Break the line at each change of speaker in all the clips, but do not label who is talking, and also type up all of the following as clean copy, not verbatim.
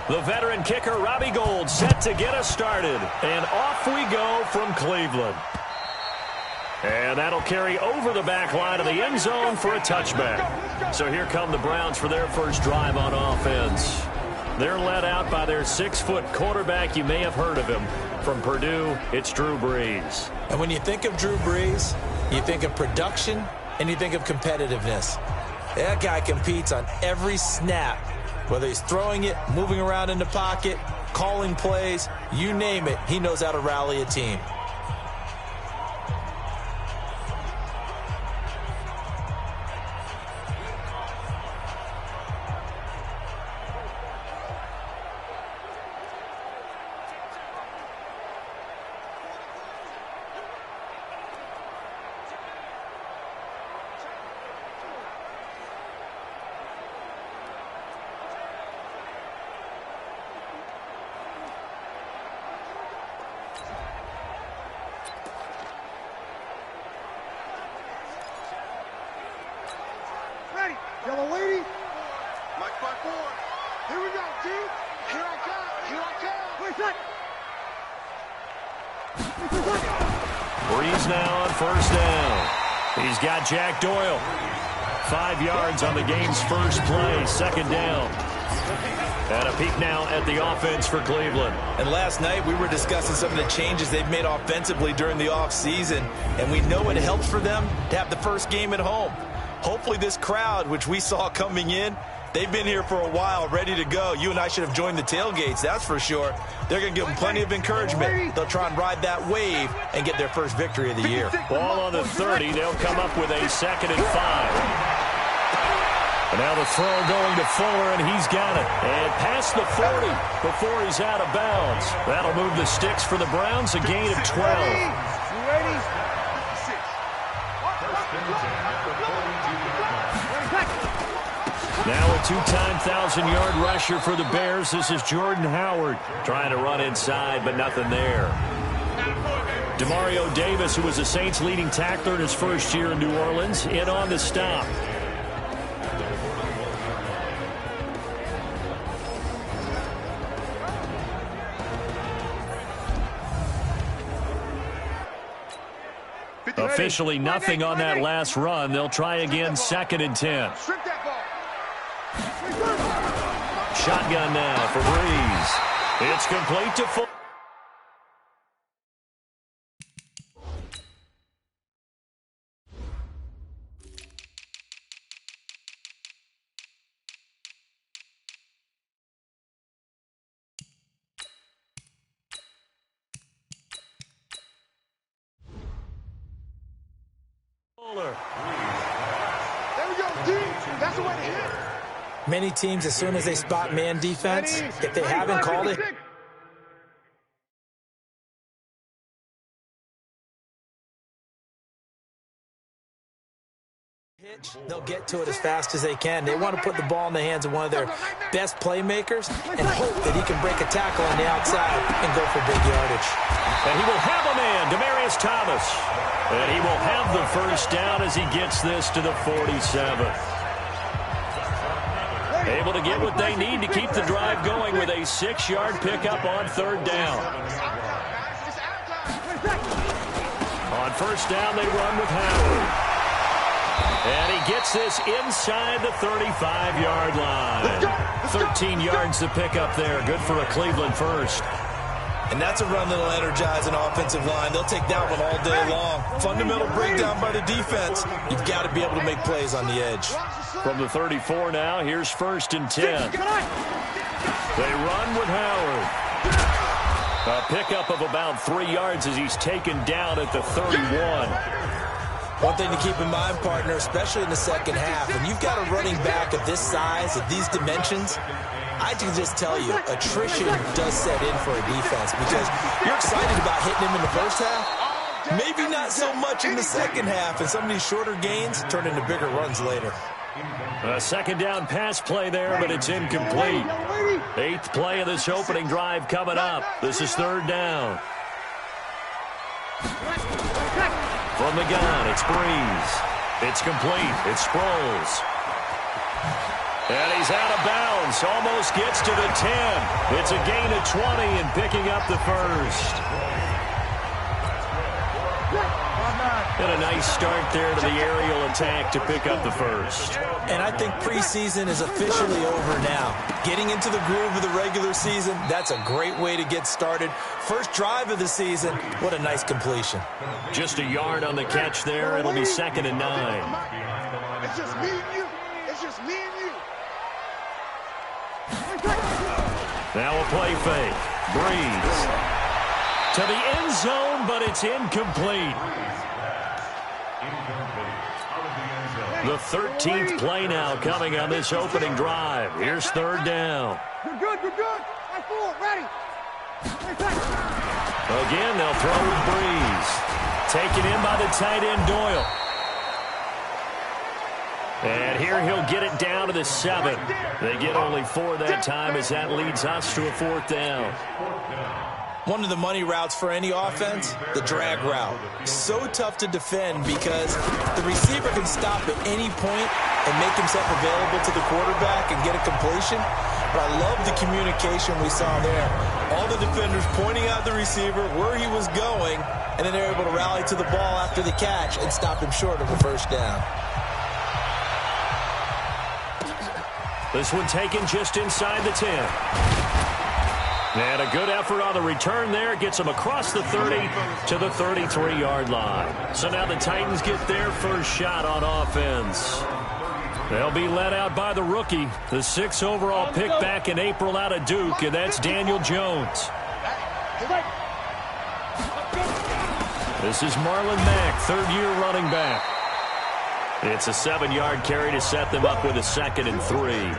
The veteran kicker, Robbie Gould, set to get us started. And off we go from Cleveland. And that'll carry over the back line of the end zone for a touchback. So here come the Browns for their first drive on offense. They're led out by their 6-foot quarterback. You may have heard of him. From Purdue, it's Drew Brees.
And when you think of Drew Brees, you think of production and you think of competitiveness. That guy competes on every snap. Whether he's throwing it, moving around in the pocket, calling plays, you name it, he knows how to rally a team.
Yellow lady. Mike by 4. Here we go, G. Here I come. Here I come. Wait a second.
Brees now on first down. He's got Jack Doyle. 5 yards on the game's first play. Second down. And a peek now at the offense for Cleveland.
And last night we were discussing some of the changes they've made offensively during the offseason. And we know it helps for them to have the first game at home. Hopefully this crowd, which we saw coming in, they've been here for a while, ready to go. You and I should have joined the tailgates, that's for sure. They're going to give them plenty of encouragement. They'll try and ride that wave and get their first victory of the year.
Ball on the 30. They'll come up with a 2nd and 5. And now the throw going to Fuller, and he's got it. And past the 40 before he's out of bounds. That'll move the sticks for the Browns, a gain of 12. Now a 2-time 1,000-yard rusher for the Bears. This is Jordan Howard trying to run inside, but nothing there. Demario Davis, who was the Saints' leading tackler in his first year in New Orleans, in on the stop. Officially nothing on that last run. They'll try again, 2nd and 10. Shotgun now for Brees. It's complete to Fuller.
There we go, D. That's the way to hit.
Many teams, as soon as they spot man defense, if they haven't called it, they'll get to it as fast as they can. They want to put the ball in the hands of one of their best playmakers and hope that he can break a tackle on the outside and go for big yardage.
And he will have a man, Demaryius Thomas. And he will have the first down as he gets this to the 47. Able to get what they need to keep the drive going with a 6-yard pickup on 3rd down. On first down, they run with Howard. And he gets this inside the 35-yard line. 13 yards to pick up there. Good for a Cleveland first.
And that's a run that'll energize an offensive line. They'll take that one all day long. Fundamental breakdown by the defense. You've got to be able to make plays on the edge.
From the 34 now, here's 1st and 10. They run with Howard. A pickup of about 3 yards as he's taken down at the 31.
One thing to keep in mind, partner, especially in the second half, when you've got a running back of this size, of these dimensions, I can just tell you, attrition does set in for a defense because you're excited about hitting him in the first half. Maybe not so much in the second half, and some of these shorter gains turn into bigger runs later.
A 2nd down pass play there, but it's incomplete. 8th play of this opening drive coming up. This is 3rd down. From the gun, it's Brees. It's complete. It's Sproles. And he's out of bounds. Almost gets to the 10. It's a gain of 20 and picking up the first. And a nice start there to the aerial attack to pick up the first.
And I think preseason is officially over now. Getting into the groove of the regular season, that's a great way to get started. First drive of the season, what a nice completion.
Just a yard on the catch there. It'll be 2nd and 9.
It's just me and you. It's just me and you.
Now a play fake. Breeze. To the end zone, but it's incomplete. The 13th play now coming on this opening drive. Here's 3rd down.
You're good. You're good. I'm full. Ready.
Again, they'll throw with Breeze. Taken in by the tight end, Doyle. And here he'll get it down to the 7. They get only 4 that time as that leads us to a 4th down.
One of the money routes for any offense, the drag route. So tough to defend because the receiver can stop at any point and make himself available to the quarterback and get a completion. But I love the communication we saw there. All the defenders pointing out the receiver where he was going, and then they're able to rally to the ball after the catch and stop him short of a first down.
This one taken just inside the 10. And a good effort on the return there. Gets him across the 30 to the 33-yard line. So now the Titans get their first shot on offense. They'll be led out by the rookie, the 6th overall pick back in April out of Duke, and that's Daniel Jones. This is Marlon Mack, 3rd-year running back. It's a 7-yard carry to set them up with a 2nd and 3.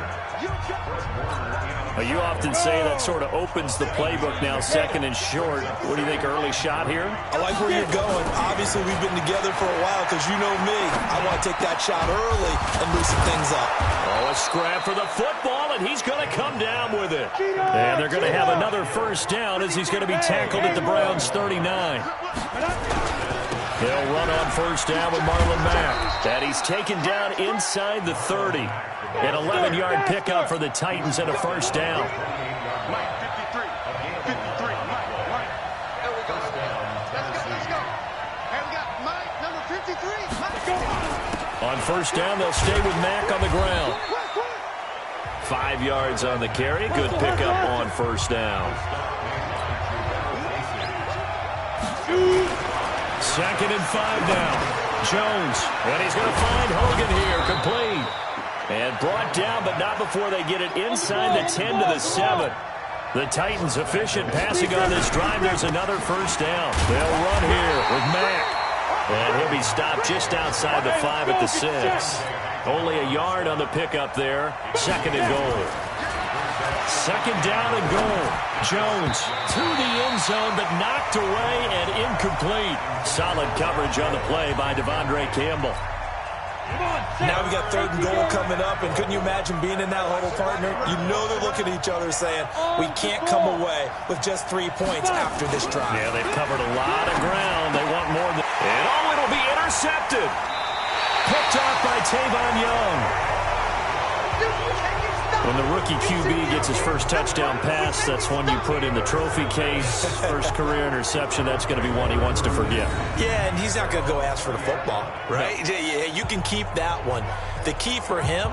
You often say that sort of opens the playbook now, 2nd and short. What do you think, early shot here?
I like where you're going. Obviously, we've been together for a while because you know me. I want to take that shot early and loosen things up.
Oh, a scrap for the football, and he's going to come down with it. And they're going to have another first down as he's going to be tackled at the Browns' 39. They'll run on first down with Marlon Mack. And he's taken down inside the 30. An 11-yard pickup for the Titans and a first down.
Mike, 53. 53. Mike. There we go. Let's go. And we got Mike, number 53. Mike.
On first down, they'll stay with Mack on the ground. 5 yards on the carry. Good pickup on first down. 2nd and 5 now. Jones, and he's going to find Hogan here, complete. And brought down, but not before they get it inside the 10 to the 7. The Titans efficient passing on this drive. There's another first down. They'll run here with Mack. And he'll be stopped just outside the 5 at the 6. Only a yard on the pickup there. 2nd and goal. 2nd down and goal. Jones to the end zone, but knocked away and incomplete. Solid coverage on the play by Devondre Campbell.
Now we got 3rd and goal coming up, and couldn't you imagine being in that huddle, partner? You know they're looking at each other saying, we can't come away with just 3 points after this drive.
Yeah, they've covered a lot of ground. They want more than... And oh, it'll be intercepted. Picked off by Tavon Young. When the rookie QB gets his first touchdown pass, that's one you put in the trophy case. First career interception, that's going to be one he wants to forget.
Yeah, and he's not going to go ask for the football, right? No. Yeah, you can keep that one. The key for him,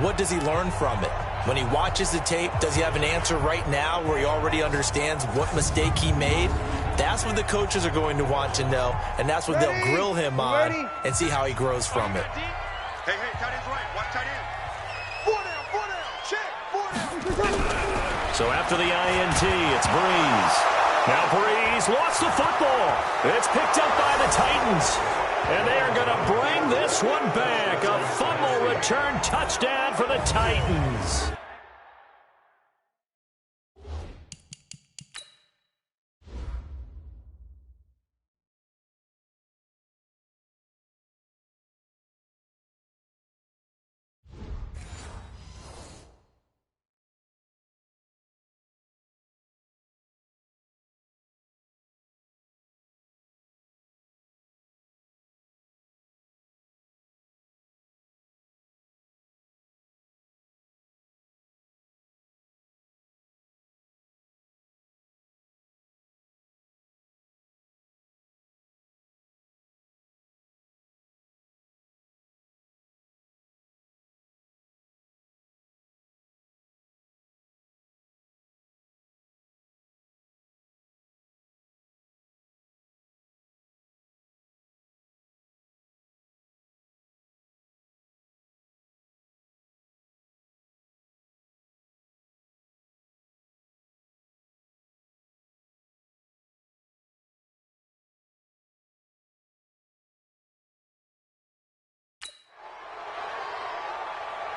what does he learn from it? When he watches the tape, does he have an answer right now where he already understands what mistake he made? That's what the coaches are going to want to know, and that's what they'll grill him on and see how he grows from it.
Hey, tight end's right. Watch tight end. 4 down. Check. 4 down.
So after the INT, it's Breeze. Now Breeze lost the football. It's picked up by the Titans. And they are going to bring this one back. A fumble return touchdown for the Titans.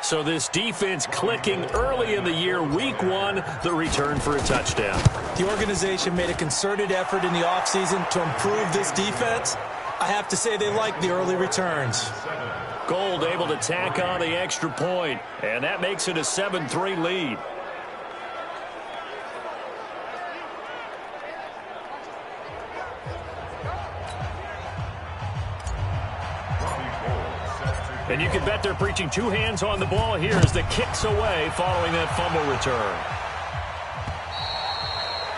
So this defense clicking early in the year, week one, the return for a touchdown.
The organization made a concerted effort in the offseason to improve this defense. I have to say they like the early returns.
Gold able to tack on the extra point, and that makes it a 7-3 lead. And you can bet they're preaching two hands on the ball here as the kick's away following that fumble return.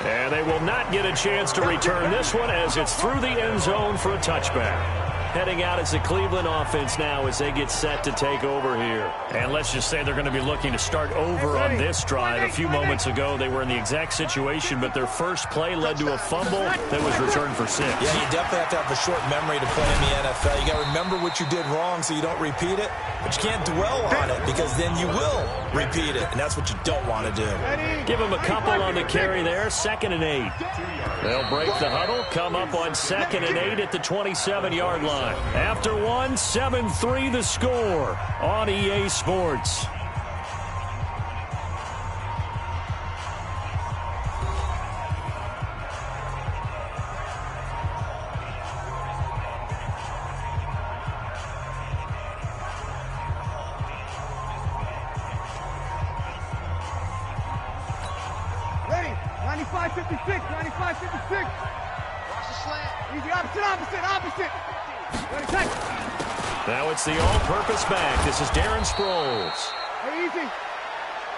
And they will not get a chance to return this one as it's through the end zone for a touchback. Heading out as the Cleveland offense now as they get set to take over here. And let's just say they're going to be looking to start over on this drive. A few moments ago, they were in the exact situation, but their first play led to a fumble that was returned for 6.
Yeah, you definitely have to have a short memory to play in the NFL. You got to remember what you did wrong so you don't repeat it, but you can't dwell on it because then you will repeat it, and that's what you don't want to do.
Give them a couple on the carry there, 2nd and 8. They'll break the huddle, come up on 2nd and 8 at the 27-yard line. After one, 7-3 the score on EA Sports.
Ready? 95-56, 95-56. Watch the slant. Easy, opposite. Ready, take.
Now it's the all-purpose back. This is Darren Sproles.
Hey, easy.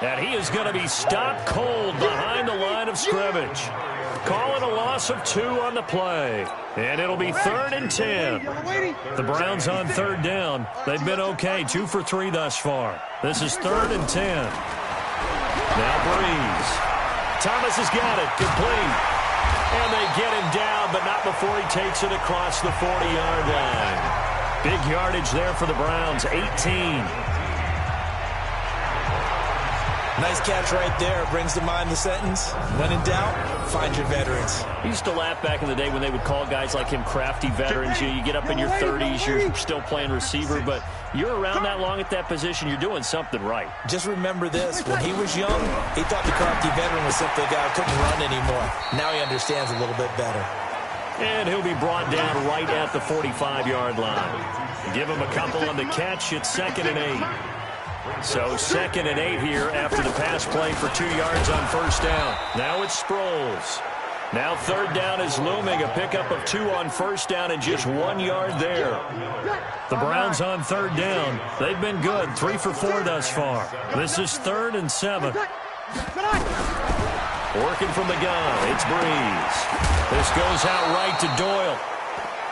And he is going to be stopped cold behind the line of scrimmage. Calling a loss of 2 on the play. And it'll be 3rd and 10. The Browns on 3rd down. They've been okay, 2 for 3 thus far. This is 3rd and 10. Now Breeze. Thomas has got it, complete. And they get him down, but not before he takes it across the 40-yard line. Big yardage there for the Browns, 18.
Nice catch right there. Brings to mind the sentence, when in doubt, find your veterans.
I used to laugh back in the day when they would call guys like him crafty veterans. You get up in your 30s, you're still playing receiver, but you're around that long at that position, you're doing something right.
Just remember this. When he was young, he thought the crafty veteran was simply a guy who couldn't run anymore. Now he understands a little bit better.
And he'll be brought down right at the 45-yard line. Give him a couple on the catch. It's 2nd and 8. So 2nd and 8 here after the pass play for 2 yards on 1st down. Now it's Sproles. Now 3rd down is looming. A pickup of 2 on 1st down and just 1 yard there. The Browns on 3rd down. They've been good. 3 for 4 thus far. This is 3rd and 7. Working from the gun. It's Breeze. This goes out right to Doyle.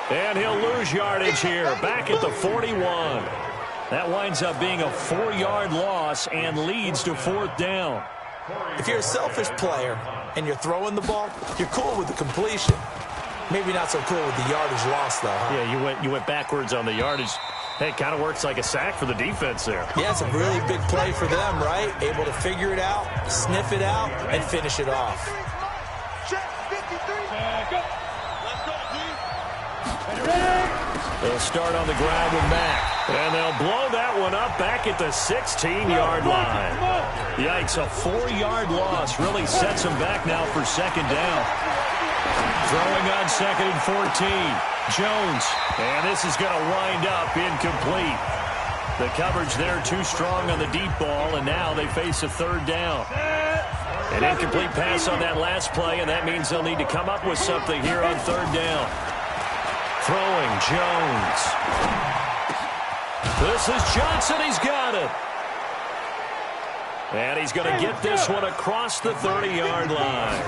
And he'll lose yardage here. Back at the 41. That winds up being a 4-yard loss and leads to 4th down.
If you're a selfish player and you're throwing the ball, you're cool with the completion. Maybe not so cool with the yardage loss, though. Huh?
Yeah, you went backwards on the yardage. Hey, it kind of works like a sack for the defense there.
Yeah, it's a really big play for them, right? Able to figure it out, sniff it out, and finish it off.
Check, 53. Go. Let's go, D.
They'll start on the ground with Mack. And they'll blow that one up back at the 16-yard line. Yikes, a 4-yard loss really sets them back now for 2nd down. Throwing on 2nd and 14. Jones. And this is going to wind up incomplete. The coverage there too strong on the deep ball, and now they face a 3rd down. An incomplete pass on that last play, and that means they'll need to come up with something here on 3rd down. Throwing, Jones. This is Johnson. He's got it. And he's going to get this one across the 30-yard line.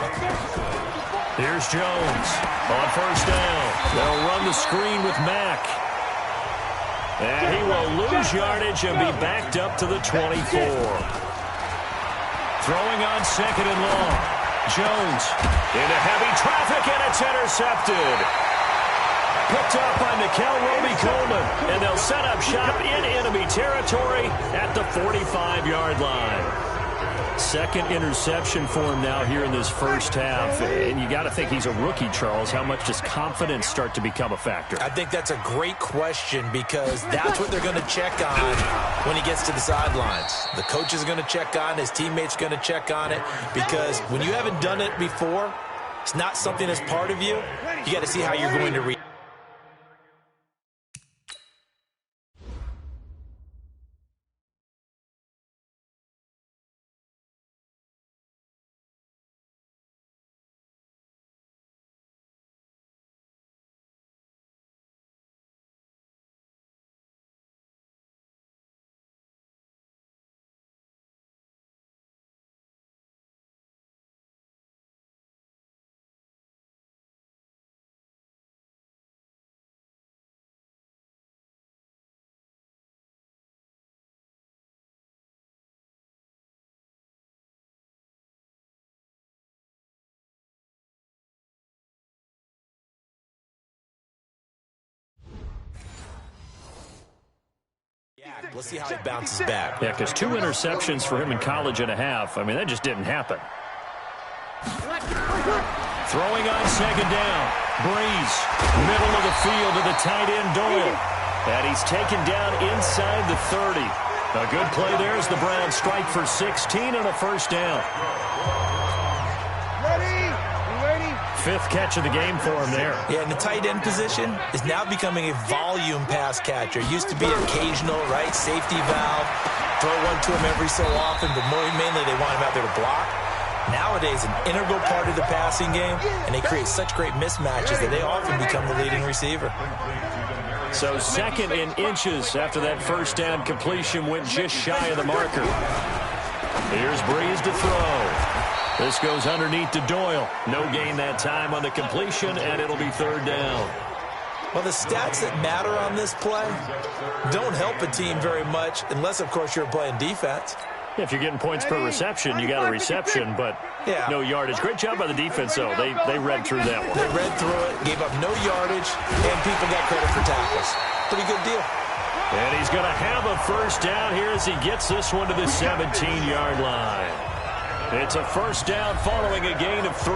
Here's Jones on 1st down. They'll run the screen with Mack. And he will lose yardage and be backed up to the 24. Throwing on 2nd and long. Jones into heavy traffic, and it's intercepted. Picked up by Nickel Roby-Coleman, and they'll set up shop in enemy territory at the 45-yard line. Second interception for him now here in this first half. And you got to think he's a rookie, Charles. How much does confidence start to become a factor?
I think that's a great question because that's what they're going to check on when he gets to the sidelines. The coach is going to check on, his teammates are going to check on it, because when you haven't done it before, it's not something that's part of you. You got to see how you're going to react. Let's see how he bounces back.
Yeah, because 2 interceptions for him in college and a half. I mean, that just didn't happen. Throwing on second down. Breeze, middle of the field to the tight end, Doyle. And he's taken down inside the 30. A good play there as the Browns strike for 16 and a first down. Fifth catch of the game for him there.
Yeah, and the tight end position is now becoming a volume pass catcher. Used to be occasional, right? Safety valve. Throw one to him every so often, but mainly they want him out there to block. Nowadays, an integral part of the passing game, and they create such great mismatches that they often become the leading receiver.
So second in inches after that first down completion went just shy of the marker. Here's Breeze to throw. This goes underneath to Doyle. No gain that time on the completion, and it'll be third down.
Well, the stats that matter on this play don't help a team very much unless, of course, you're playing defense.
If you're getting points per reception, you got a reception, but no yardage. Great job by the defense, though. They read through that one.
They read through it, gave up no yardage, and people got credit for tackles. Pretty good deal.
And he's going to have a first down here as he gets this one to the 17-yard line. It's a first down following a gain of 3.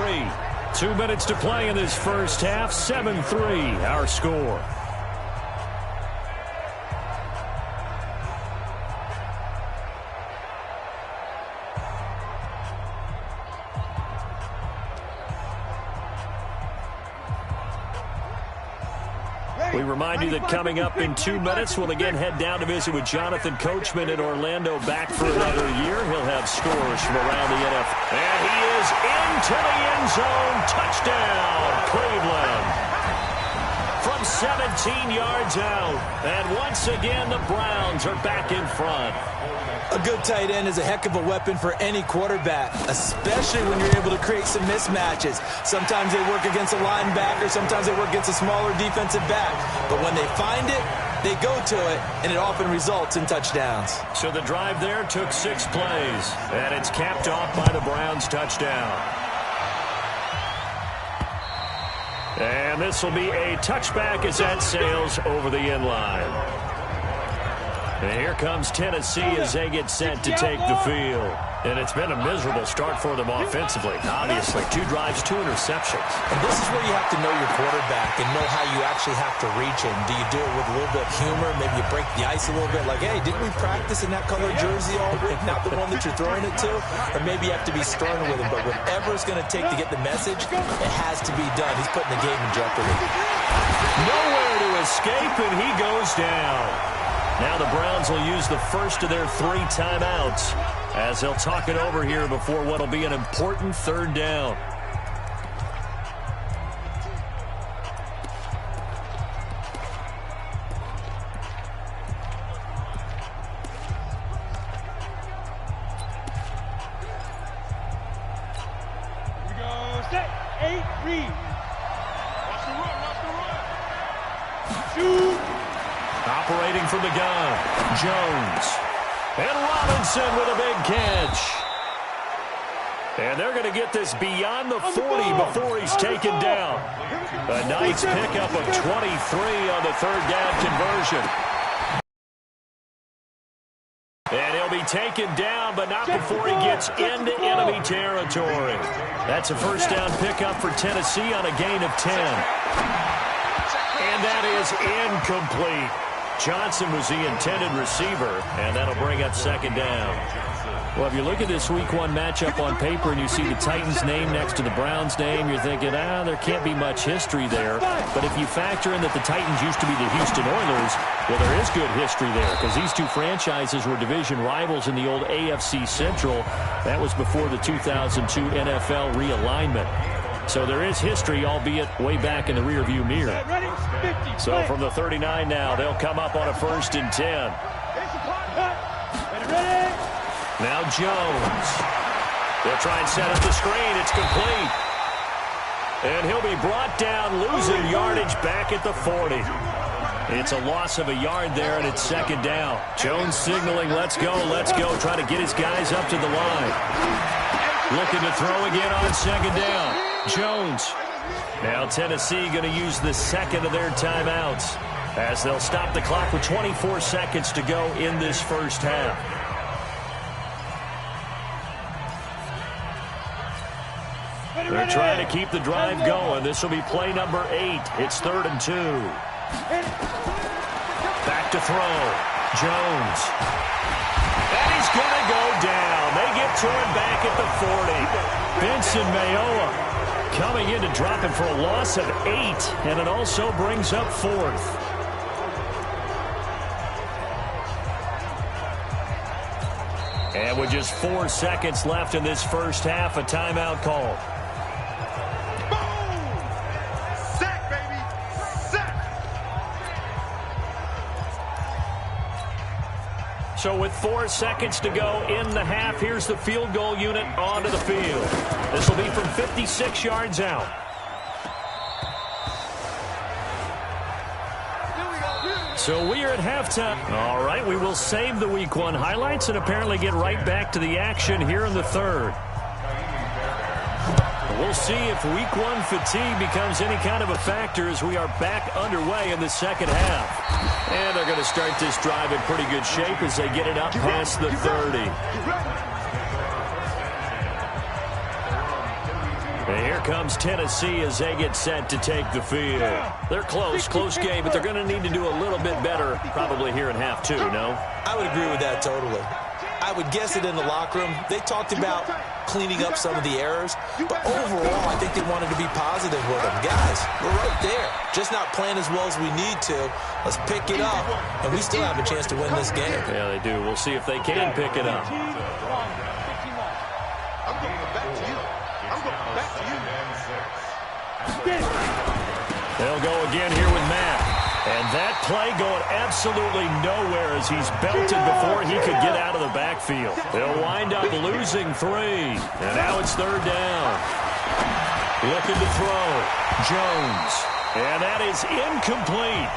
2 minutes to play in this first half. 7-3, our score. We remind you that coming up in 2 minutes, we'll again head down to visit with Jonathan Coachman in Orlando, back for another year. He'll have scores from around the NFL. And he is into the end zone. Touchdown, Cleveland. From 17 yards out. And once again, the Browns are back in front.
A good tight end is a heck of a weapon for any quarterback, especially when you're able to create some mismatches. Sometimes they work against a linebacker, sometimes they work against a smaller defensive back. But when they find it, they go to it, and it often results in touchdowns.
So the drive there took 6 plays, and it's capped off by the Browns' touchdown. And this will be a touchback as that sails over the end line. And here comes Tennessee as they get set to take the field. And it's been a miserable start for them offensively. Obviously, 2 drives, 2 interceptions.
And this is where you have to know your quarterback and know how you actually have to reach him. Do you do it with a little bit of humor? Maybe you break the ice a little bit. Like, hey, didn't we practice in that color jersey all week? Not the one that you're throwing it to? Or maybe you have to be stern with him. But whatever it's going to take to get the message, it has to be done. He's putting the game in jeopardy.
Nowhere to escape, and he goes down. Now the Browns will use the first of their 3 timeouts as they'll talk it over here before what will be an important third down.
Here we go. Set. 8, read. Watch the run. Watch the run. Shoot.
Operating from the gun, Jones. And Robinson with a big catch. And they're going to get this beyond the 40 before he's taken down. A nice pickup of 23 on the third down conversion. And he'll be be taken down, but not before he gets into enemy territory. That's a first down pickup for Tennessee on a gain of 10. And that is incomplete. Johnson was the intended receiver, and that'll bring up second down. Well, if you look at this Week 1 matchup on paper and you see the Titans' name next to the Browns' name, you're thinking, there can't be much history there. But if you factor in that the Titans used to be the Houston Oilers, well, there is good history there because these two franchises were division rivals in the old AFC Central. That was before the 2002 NFL realignment. So there is history, albeit way back in the rearview mirror. So from the 39 now, they'll come up on a 1st and 10. Now Jones. They'll try and set up the screen. It's complete. And he'll be brought down, losing yardage back at the 40. It's a loss of a yard there, and it's second down. Jones signaling, let's go, trying to get his guys up to the line. Looking to throw again on second down. Jones. Now Tennessee going to use the second of their timeouts as they'll stop the clock with 24 seconds to go in this first half. They're trying to keep the drive going. This will be play number 8. It's 3rd and 2. Back to throw. Jones. And he's going to go down. They get to him back at the 40. Benson Mayowa coming in to drop him for a loss of 8. And it also brings up 4th. And with just 4 seconds left in this first half, a timeout call. So with 4 seconds to go in the half, here's the field goal unit onto the field. This will be from 56 yards out. So we are at halftime. All right, we will save the Week 1 highlights and apparently get right back to the action here in the 3rd. We'll see if Week 1 fatigue becomes any kind of a factor as we are back underway in the second half. And they're going to start this drive in pretty good shape as they get it up past the 30. And here comes Tennessee as they get set to take the field. They're close game, but they're going to need to do a little bit better probably here in half 2, no?
I would agree with that totally. I would guess it in the locker room. They talked about cleaning up some of the errors, but overall, I think they wanted to be positive with them. Guys, we're right there. Just not playing as well as we need to. Let's pick it up, and we still have a chance to win this game.
Yeah, they do. We'll see if they can pick it up.
I'm going back to you. I'm going back to you.
They'll go again here with Matt. And that play going absolutely nowhere as he's belted before he could get out of the backfield. They'll wind up losing 3. And now it's 3rd down. Looking to throw. Jones. And that is incomplete.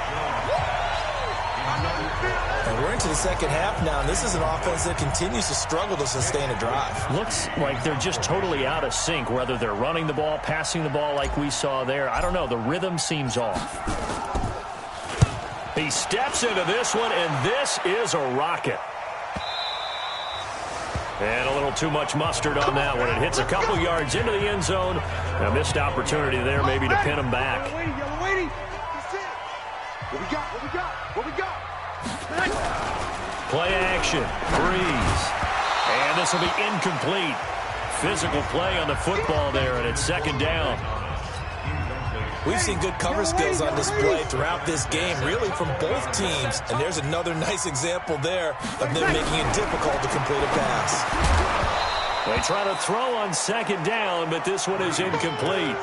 And we're into the second half now, and this is an offense that continues to struggle to sustain a drive.
Looks like they're just totally out of sync, whether they're running the ball, passing the ball like we saw there. I don't know. The rhythm seems off. He steps into this one, and this is a rocket. And a little too much mustard on that one. It hits a couple yards into the end zone. A missed opportunity there maybe to pin him back.
What we got?
Play action. Breeze. And this will be incomplete. Physical play on the football there, and it's second down.
We've seen good cover skills on display throughout this game, really from both teams. And there's another nice example there of them making it difficult to complete a pass.
They try to throw on second down, but this one is incomplete.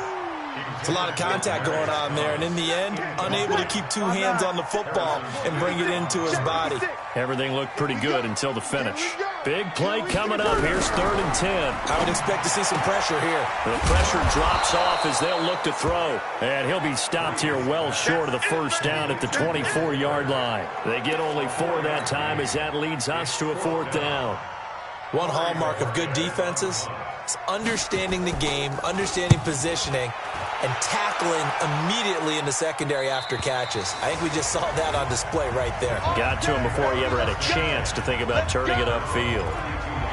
It's a lot of contact going on there, and in the end, unable to keep 2 hands on the football and bring it into his body.
Everything looked pretty good until the finish. Big play coming up. Here's 3rd and 10.
I would expect to see some pressure here.
The pressure drops off as they'll look to throw. And he'll be stopped here well short of the first down at the 24-yard line. They get only 4 that time as that leads us to a 4th down.
One hallmark of good defenses is understanding the game, understanding positioning, and tackling immediately in the secondary after catches. I think we just saw that on display right there.
Got to him before he ever had a chance to think about turning it upfield.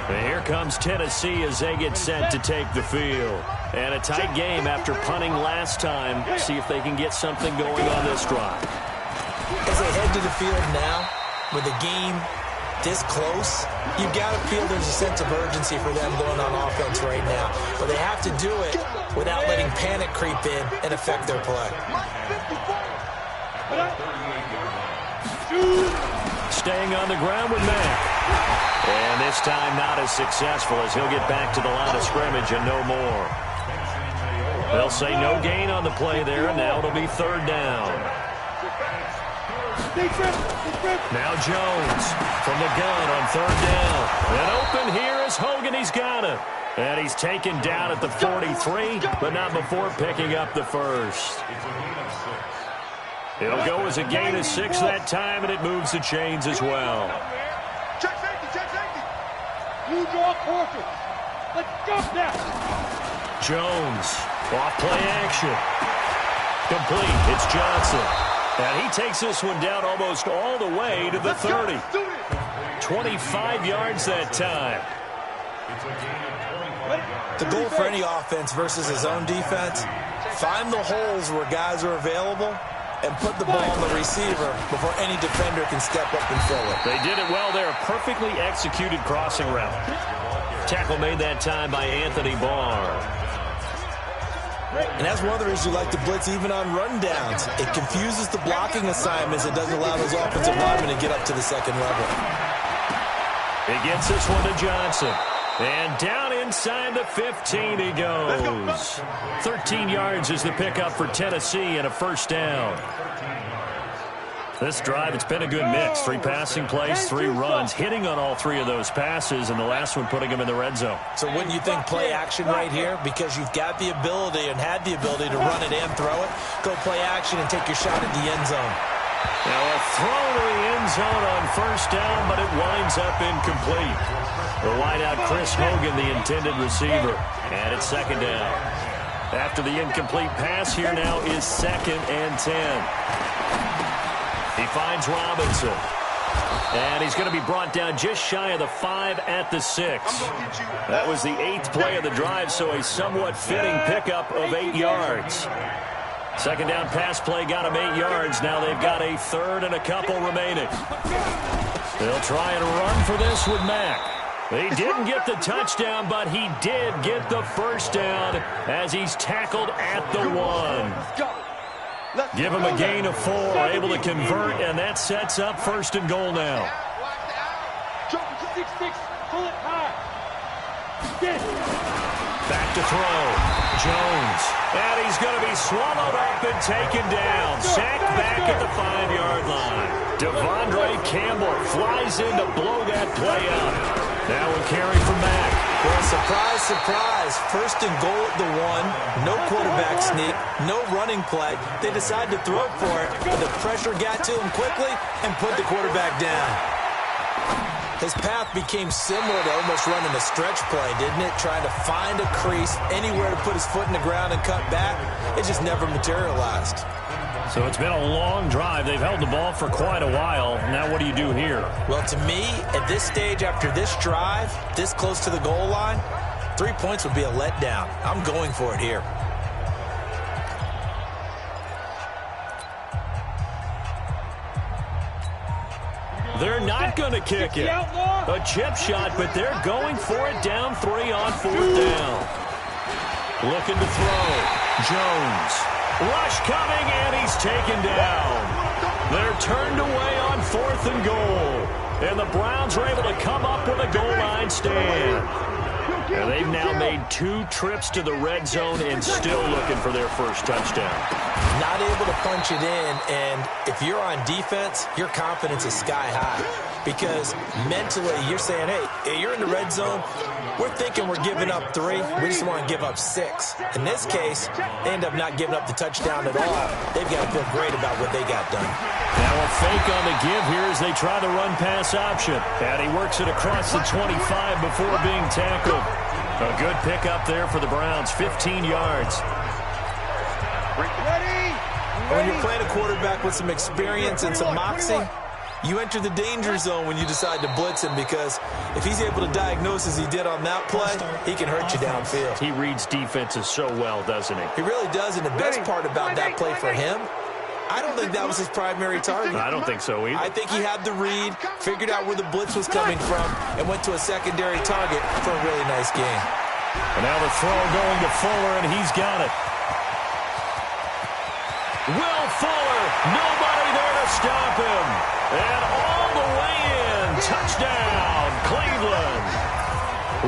And here comes Tennessee as they get set to take the field. And a tight game after punting last time. See if they can get something going on this drive.
As they head to the field now, with the game this close, you've got to feel there's a sense of urgency for them going on offense right now. But they have to do it without letting panic creep in and affect their play.
Staying on the ground with Mack. And this time not as successful as he'll get back to the line of scrimmage and no more. They'll say no gain on the play there, and now it'll be third down. Now Jones from the gun on third down. And open here is Hogan. He's got it. And he's taken down at the 43, but not before picking up the first. It'll go as a gain of 6 that time, and it moves the chains as well.
Check safety, check safety. You draw quarter. Let's go now.
Jones, off play action. Complete, it's Johnson. And he takes this one down almost all the way to the 30. 25 yards that time.
The goal for any offense versus his own defense, find the holes where guys are available and put the ball on the receiver before any defender can step up and fill it.
They did it well there. Perfectly executed crossing route. Tackle made that time by Anthony Barr.
And that's one of the reasons you like to blitz even on rundowns. It confuses the blocking assignments. It doesn't allow those offensive linemen to get up to the second level.
He gets this one to Johnson. And down inside the 15 he goes. 13 yards is the pickup for Tennessee and a first down. This drive, it's been a good mix. 3 passing plays, 3 runs, hitting on all 3 of those passes, and the last one putting him in the red zone.
So wouldn't you think play action right here? Because you've got the ability and had the ability to run it and throw it. Go play action and take your shot at the end zone.
Now a throw to the end zone on first down, but it winds up incomplete. The wideout Chris Hogan, the intended receiver, and it's second down. After the incomplete pass, here now is 2nd and 10. He finds Robinson. And he's going to be brought down just shy of the 5 at the 6. That was the 8th play of the drive, so a somewhat fitting pickup of 8 yards. Second down pass play got him 8 yards. Now they've got a third and a couple remaining. They'll try and run for this with Mack. He didn't get the touchdown, but he did get the first down as he's tackled at the 1. Give him a gain of 4, able to convert, and that sets up first and goal now. Back to throw. Jones. And he's going to be swallowed up and taken down. Sacked back at the 5-yard line. Devondre Campbell flies in to blow that play up. Now a carry from Mack.
Well, surprise, surprise. First and goal at the 1. No quarterback sneak. No running play. They decide to throw for it, but the pressure got to him quickly and put the quarterback down. His path became similar to almost running a stretch play, didn't it? Trying to find a crease, anywhere to put his foot in the ground and cut back. It just never materialized.
So it's been a long drive. They've held the ball for quite a while. Now what do you do here?
Well, to me, at this stage, after this drive, this close to the goal line, 3 points would be a letdown. I'm going for it here.
They're not going to kick it. A chip shot, but they're going for it down 3 on 4th down. Looking to throw. Jones. Rush coming, and he's taken down. They're turned away on 4th and goal. And the Browns are able to come up with a goal line stand. And they've now made 2 trips to the red zone and still looking for their first touchdown.
Not able to punch it in, and if you're on defense, your confidence is sky high because mentally you're saying, hey, you're in the red zone. We're thinking we're giving up 3. We just want to give up 6. In this case, they end up not giving up the touchdown at all. They've got to feel great about what they got done.
Now a fake on the give here as they try the run-pass option. And he works it across the 25 before being tackled. A good pickup there for the Browns, 15 yards.
When you're playing a quarterback with some experience and some moxie, you enter the danger zone when you decide to blitz him, because if he's able to diagnose as he did on that play, he can hurt you downfield.
He reads defenses so well, doesn't he?
He really does, and the best part about that play for him, I don't think that was his primary target.
I don't think so either.
I think he had the read, figured out where the blitz was coming from, and went to a secondary target for a really nice game.
And now the throw going to Fuller, and he's got it. Will Fuller, nobody there to stop him. And all the way in, touchdown, Cleveland.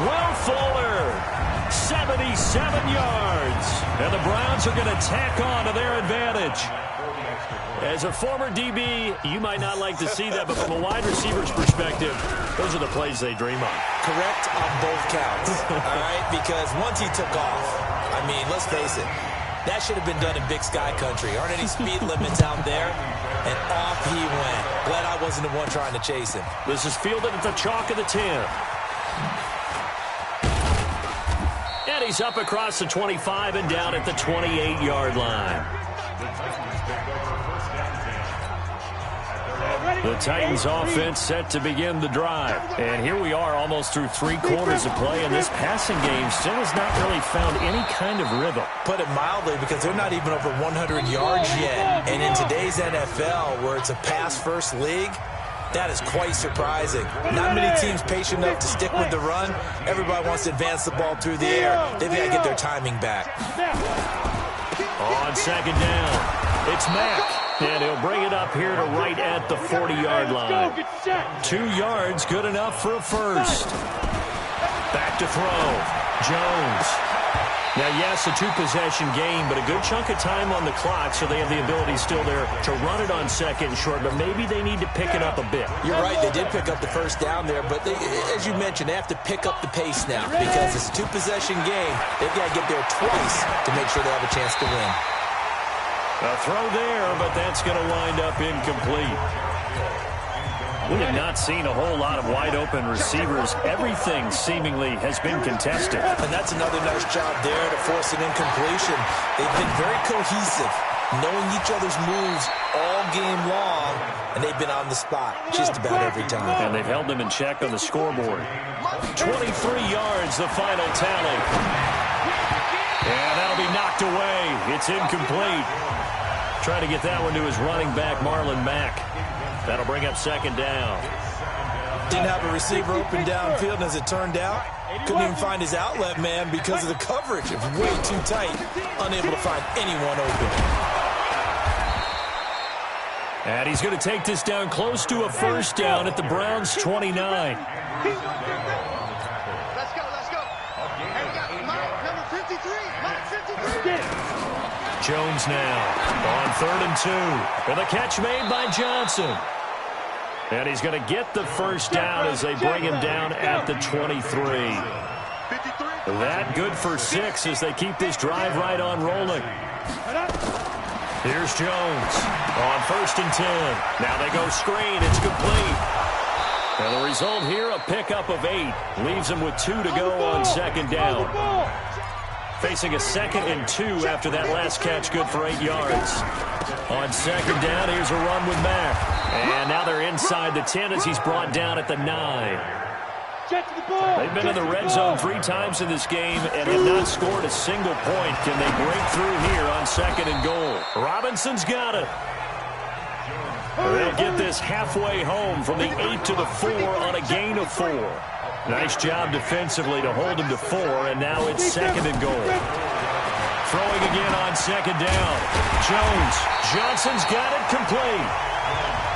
Will Fuller, 77 yards. And the Browns are going to tack on to their advantage. As a former DB, you might not like to see that, but from a wide receiver's perspective, those are the plays they dream of.
Correct on both counts, all right? Because once he took off, I mean, let's face it, that should have been done in Big Sky Country. Aren't any speed limits out there? And off he went. Glad I wasn't the one trying to chase him.
This is fielded at the chalk of the 10. And he's up across the 25 and down at the 28-yard line. The Titans offense set to begin the drive. And here we are almost through 3 quarters of play, and this passing game still has not really found any kind of rhythm.
Put it mildly, because they're not even over 100 yards yet. And in today's NFL, where it's a pass-first league, that is quite surprising. Not many teams patient enough to stick with the run. Everybody wants to advance the ball through the air. They've got to get their timing back.
On second down, it's Mack. And he'll bring it up here to right at the 40-yard line. 2 yards, good enough for a first. Back to throw. Jones. Now, yes, a 2-possession game, but a good chunk of time on the clock, so they have the ability still there to run it on second and short, but maybe they need to pick it up a bit.
You're right, they did pick up the first down there, but they, as you mentioned, they have to pick up the pace now, because it's a 2-possession game. They've got to get there twice to make sure they have a chance to win.
A throw there, but that's going to wind up incomplete. We have not seen a whole lot of wide-open receivers. Everything seemingly has been contested.
And that's another nice job there to force an incompletion. They've been very cohesive, knowing each other's moves all game long, and they've been on the spot just about every time.
And they've held them in check on the scoreboard. 23 yards, the final tally. And that'll be knocked away. It's incomplete. Trying to get that one to his running back, Marlon Mack. That'll bring up second down.
Didn't have a receiver open downfield, and as it turned out, couldn't even find his outlet man because of the coverage. It was way too tight, unable to find anyone open.
And he's going to take this down close to a first down at the Browns' 29.
Let's go. And we got Mike, number 53. Mike 53.
Jones now on 3rd and 2. And the catch made by Johnson. And he's going to get the first down as they bring him down at the 23. That good for 6 as they keep this drive right on rolling. Here's Jones on 1st and 10. Now they go screen. It's complete. And the result here, a pickup of 8. Leaves them with 2 to go on second down. Facing a 2nd and 2 after that last catch, good for 8 yards. On second down, here's a run with Mack. And now they're inside the 10 as he's brought down at the 9. They've been in the red zone 3 times in this game and have not scored a single point. Can they break through here on 2nd and goal? Robinson's got it. They'll get this halfway home from the 8 to the 4 on a gain of 4. Nice job defensively to hold him to 4, and now it's 2nd and goal. Throwing again on second down. Jones. Johnson's got it complete.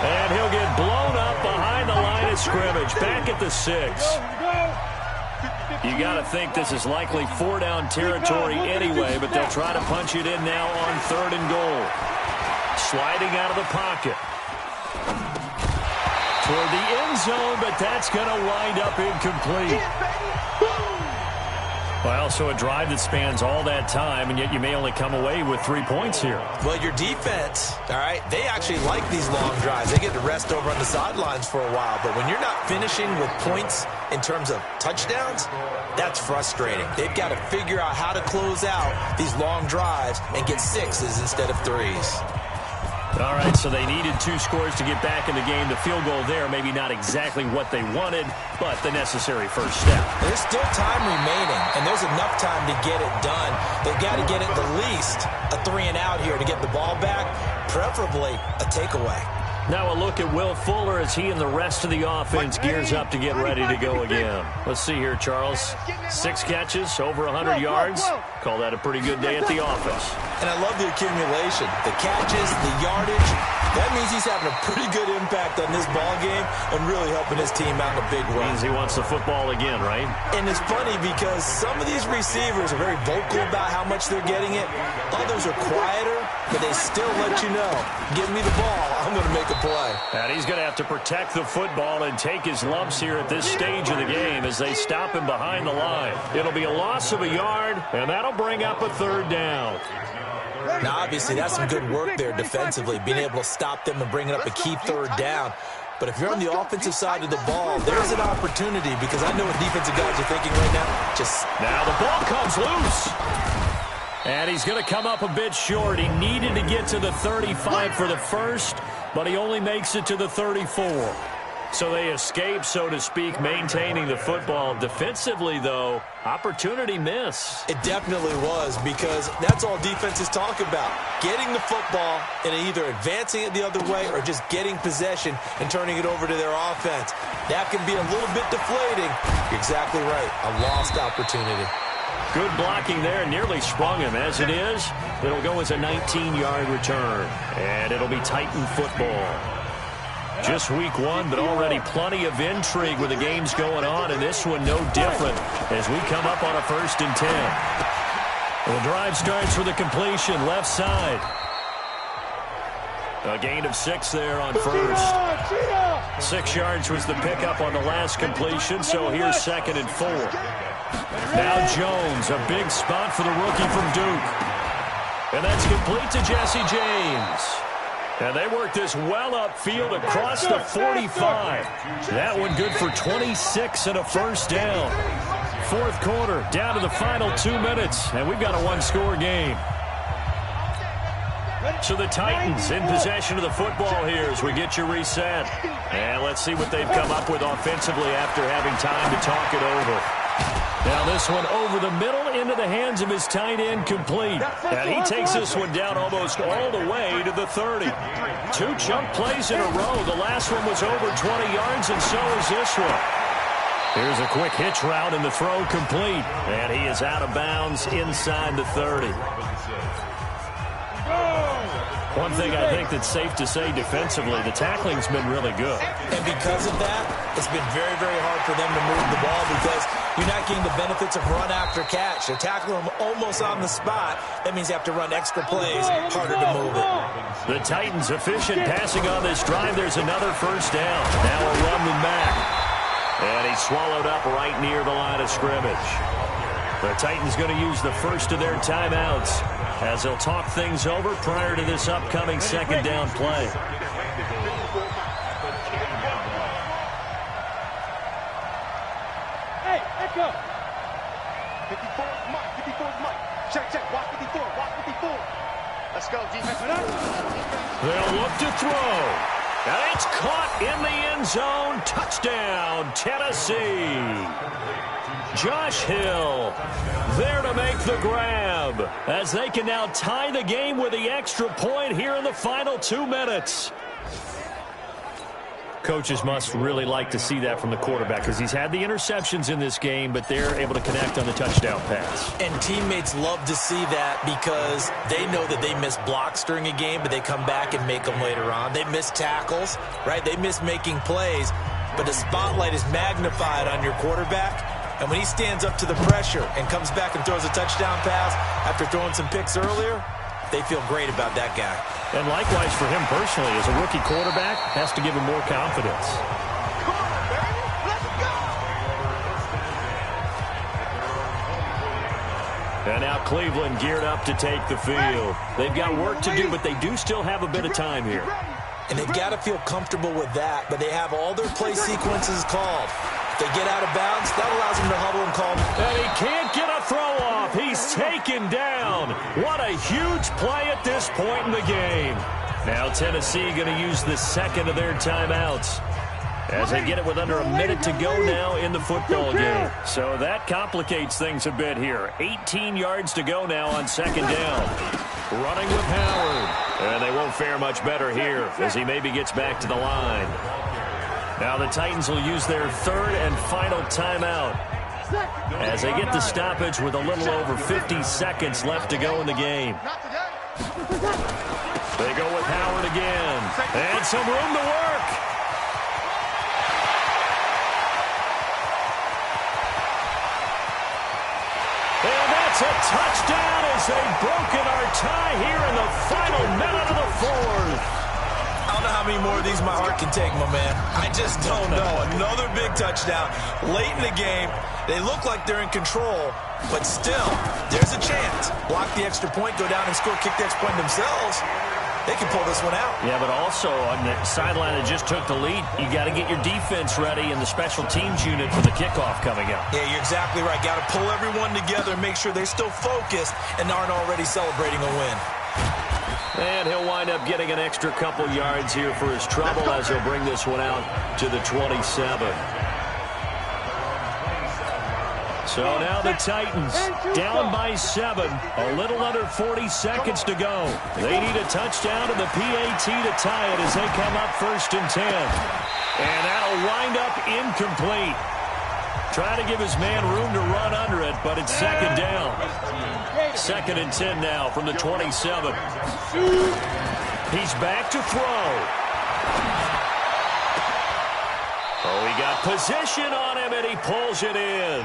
And he'll get blown up behind the line of scrimmage. Back at the 6. You got to think this is likely 4-down territory anyway, but they'll try to punch it in now on 3rd and goal. Sliding out of the pocket. toward the end zone, but that's going to wind up incomplete. Well, so a drive that spans all that time, and yet you may only come away with 3 points here.
Well, your defense, all right, they actually like these long drives. They get to rest over on the sidelines for a while. But when you're not finishing with points in terms of touchdowns, that's frustrating. They've got to figure out how to close out these long drives and get 6s instead of 3s.
All right, so they needed 2 scores to get back in the game. The field goal there, maybe not exactly what they wanted, but the necessary first step.
There's still time remaining, and there's enough time to get it done. They've got to get at the least a 3-and-out here to get the ball back, preferably a takeaway.
Now a look at Will Fuller as he and the rest of the offense gears up to get ready to go again. Let's see here, Charles. 6 catches, over 100 yards. Call that a pretty good day at the office.
And I love the accumulation, the catches, the yardage. That means he's having a pretty good impact on this ball game and really helping his team out in a big way.
Means he wants the football again, right?
And it's funny because some of these receivers are very vocal about how much they're getting it. Others are quieter, but they still let you know, give me the ball, I'm going to make a play.
And he's going to have to protect the football and take his lumps here at this stage of the game as they stop him behind the line. It'll be a loss of a yard, and that'll bring up a 3rd down.
Now, obviously, that's some good work there defensively, being able to stop them and bringing up a key 3rd down. But if you're on the offensive side of the ball, there's an opportunity because I know what defensive guys are thinking right now.
Now the ball comes loose. And he's going to come up a bit short. He needed to get to the 35 for the first, but he only makes it to the 34. So they escape, so to speak, maintaining the football. Defensively, though, opportunity miss.
It definitely was because that's all defenses talk about. Getting the football and either advancing it the other way or just getting possession and turning it over to their offense. That can be a little bit deflating. You're exactly right. A lost opportunity.
Good blocking there. Nearly sprung him. As it is, it'll go as a 19-yard return. And it'll be Titan football. Just week 1, but already plenty of intrigue with the games going on, and this one no different as we come up on a 1st and 10. The drive starts with a completion, left side. A gain of 6 there on first. 6 yards was the pickup on the last completion, so here's 2nd and 4. Now Jones, a big spot for the rookie from Duke. And that's complete to Jesse James. And they work this well upfield across the 45. That one good for 26 and a first down. 4th quarter, down to the final 2 minutes, and we've got a 1-score game. So the Titans in possession of the football here as we get you reset. And let's see what they've come up with offensively after having time to talk it over. Now this one over the middle into the hands of his tight end, complete. And he takes this one down almost all the way to the 30. 2 chunk plays in a row. The last one was over 20 yards, and so is this one. Here's a quick hitch route, and the throw complete. And he is out of bounds inside the 30. One thing I think that's safe to say defensively, the tackling's been really good.
And because of that, it's been very, very hard for them to move the ball because you're not getting the benefits of run after catch. They're tackling them almost on the spot. That means you have to run extra plays, harder to move it.
The Titans efficient passing on this drive. There's another first down. Now a run with Mack. And he's swallowed up right near the line of scrimmage. The Titans going to use the first of their timeouts as they'll talk things over prior to this upcoming 2nd down play.
Hey, echo. 54 is Mike. 54 is Mike. Check. Watch 54. Watch 54. Let's go, defense.
They'll look to throw. And it's caught in the end zone. Touchdown, Tennessee. Josh Hill there to make the grab as they can now tie the game with the extra point here in the final 2 minutes. Coaches must really like to see that from the quarterback because he's had the interceptions in this game, but they're able to connect on the touchdown pass.
And teammates love to see that because they know that they miss blocks during a game, but they come back and make them later on. They miss tackles, right? They miss making plays, but the spotlight is magnified on your quarterback. And when he stands up to the pressure and comes back and throws a touchdown pass after throwing some picks earlier, They feel great about that guy.
And likewise for him personally, as a rookie quarterback, has to give him more confidence.
Come on, baby. Let's go.
And now Cleveland geared up to take the field. They've got work to do, but they do still have a bit of time here.
And they've got to feel comfortable with that, but they have all their play sequences called. If they get out of bounds, that allows them to huddle and call.
And he can't get a throw off. He's taken down. What a huge play at this point in the game. Now Tennessee going to use the second of their timeouts as they get it with under a minute to go now in the football game. So that complicates things a bit here. 18 yards to go now on second down. Running with Howard. And they won't fare much better here as he maybe gets back to the line. Now the Titans will use their third and final timeout as they get the stoppage with a little over 50 seconds left to go in the game. They go with Howard again. And some room to work. And that's a touchdown as they've broken our tie here in the final minute of the fourth.
I don't know how many more of these my heart can take, my man. I just don't know. Another big touchdown late in the game. They look like they're in control, but still, there's a chance. Block the extra point, go down and score, kick the extra point themselves. They can pull this one out.
Yeah, but also on the sideline that just took the lead, you got to get your defense ready and the special teams unit for the kickoff coming up.
Yeah, you're exactly right. Got to pull everyone together and make sure they're still focused and aren't already celebrating a win.
And he'll wind up getting an extra couple yards here for his trouble as he'll bring this one out to the 27. So now the Titans down by 7, a little under 40 seconds to go. They need a touchdown and the PAT to tie it as they come up 1st and 10. And that'll wind up incomplete. Trying to give his man room to run under it, but it's second down. 2nd and 10 now from the 27. He's back to throw. Oh, he got position on him, and he pulls it in.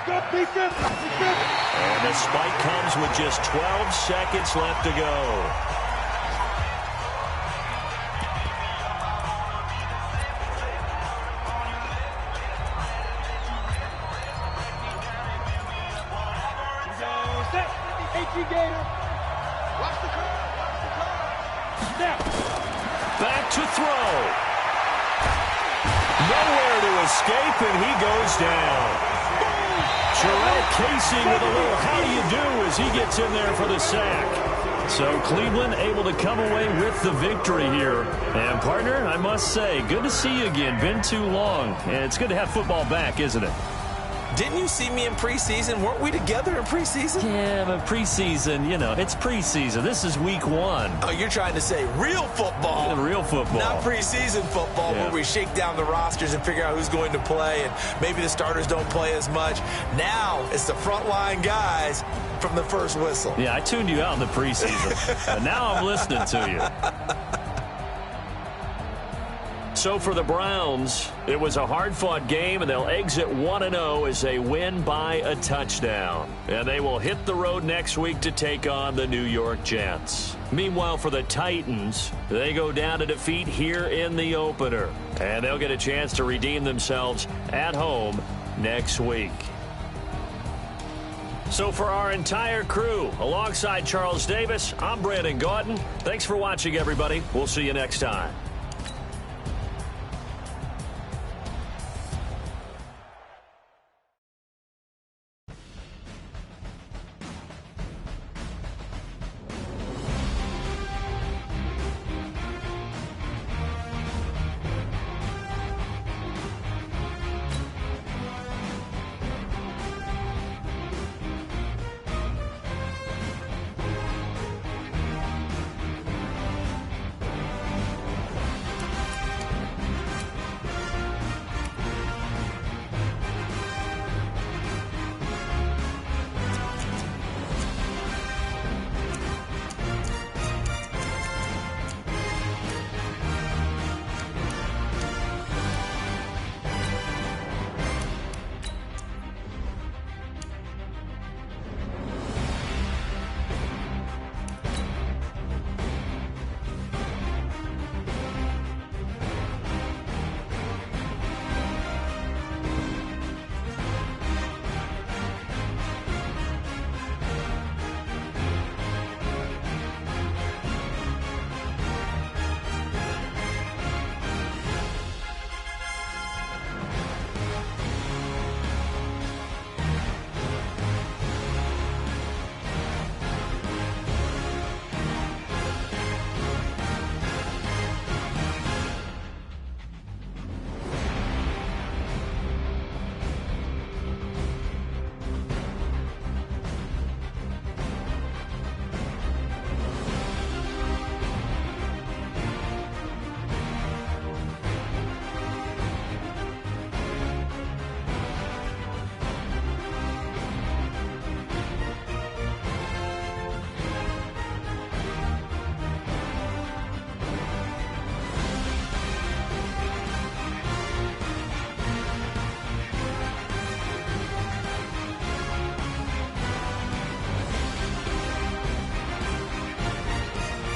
And the spike comes with just 12 seconds left to go. Back to throw. Nowhere to escape, and he goes down. Jarrell Casey with a little how do you do as he gets in there for the sack. So Cleveland able to come away with the victory here. And partner, I must say, good to see you again. Been too long. And it's good to have football back, isn't it?
Didn't you see me in preseason? Weren't we together in preseason?
Yeah, but preseason, you know, it's preseason. This is week 1.
Oh, you're trying to say real football.
Real football.
Not preseason football where we shake down the rosters and figure out who's going to play, and maybe the starters don't play as much. Now it's the frontline guys from the first whistle.
Yeah, I tuned you out in the preseason. And now I'm listening to you. So for the Browns, it was a hard-fought game, and they'll exit 1-0 as they win by a touchdown. And they will hit the road next week to take on the New York Jets. Meanwhile, for the Titans, they go down to defeat here in the opener. And they'll get a chance to redeem themselves at home next week. So for our entire crew, alongside Charles Davis, I'm Brandon Gaudin. Thanks for watching, everybody. We'll see you next time.